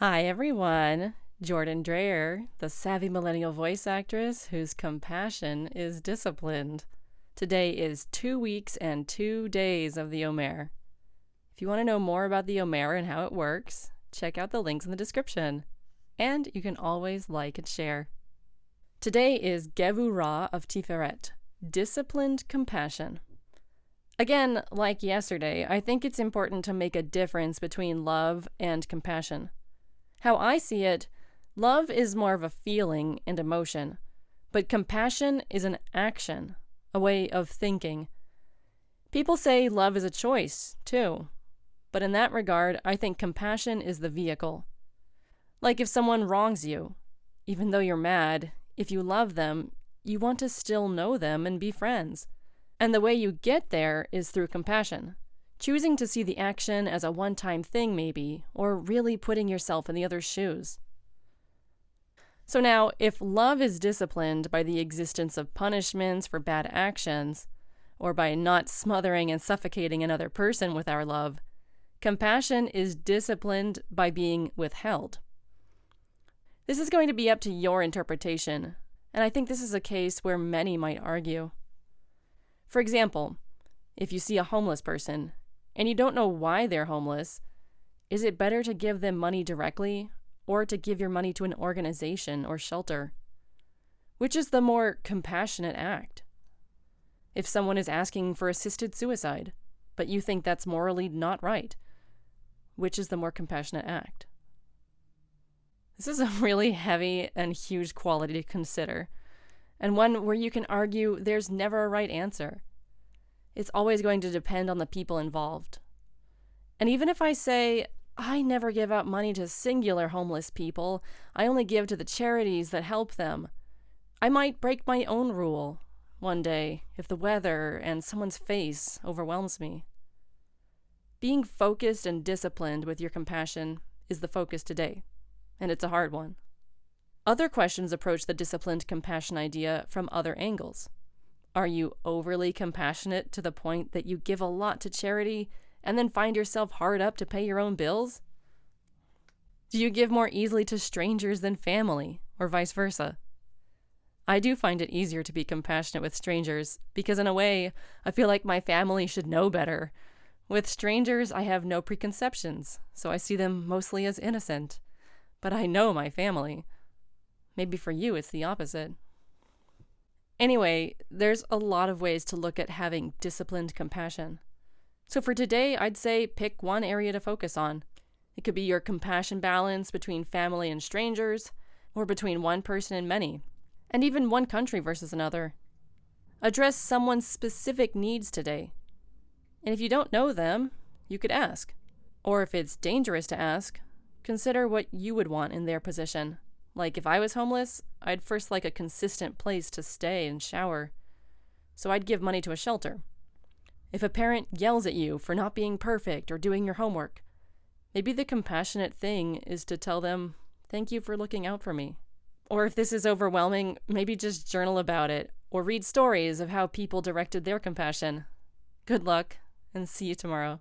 Hi, everyone. Jordan Dreyer, the savvy millennial voice actress whose compassion is disciplined. Today is 2 weeks and 2 days of the Omer. If you want to know more about the Omer and how it works, check out the links in the description. And you can always like and share. Today is Gevurah of Tiferet, disciplined compassion. Again, like yesterday, I think it's important to make a difference between love and compassion. How I see it, love is more of a feeling and emotion, but compassion is an action, a way of thinking. People say love is a choice, too, but in that regard, I think compassion is the vehicle. Like if someone wrongs you, even though you're mad, if you love them, you want to still know them and be friends. And the way you get there is through compassion. Choosing to see the action as a one-time thing, maybe, or really putting yourself in the other's shoes. So now, if love is disciplined by the existence of punishments for bad actions, or by not smothering and suffocating another person with our love, compassion is disciplined by being withheld. This is going to be up to your interpretation, and I think this is a case where many might argue. For example, if you see a homeless person, and you don't know why they're homeless, is it better to give them money directly or to give your money to an organization or shelter? Which is the more compassionate act? If someone is asking for assisted suicide, but you think that's morally not right, which is the more compassionate act? This is a really heavy and huge quality to consider, and one where you can argue there's never a right answer. It's always going to depend on the people involved. And even if I say, I never give out money to singular homeless people, I only give to the charities that help them, I might break my own rule one day if the weather and someone's face overwhelms me. Being focused and disciplined with your compassion is the focus today, and it's a hard one. Other questions approach the disciplined compassion idea from other angles. Are you overly compassionate to the point that you give a lot to charity and then find yourself hard up to pay your own bills? Do you give more easily to strangers than family, or vice versa? I do find it easier to be compassionate with strangers because in a way, I feel like my family should know better. With strangers, I have no preconceptions, so I see them mostly as innocent. But I know my family. Maybe for you, it's the opposite. Anyway, there's a lot of ways to look at having disciplined compassion. So for today, I'd say pick one area to focus on. It could be your compassion balance between family and strangers, or between one person and many, and even one country versus another. Address someone's specific needs today. And if you don't know them, you could ask. Or if it's dangerous to ask, consider what you would want in their position. Like if I was homeless, I'd first like a consistent place to stay and shower. So I'd give money to a shelter. If a parent yells at you for not being perfect or doing your homework, maybe the compassionate thing is to tell them, thank you for looking out for me. Or if this is overwhelming, maybe just journal about it or read stories of how people directed their compassion. Good luck and see you tomorrow.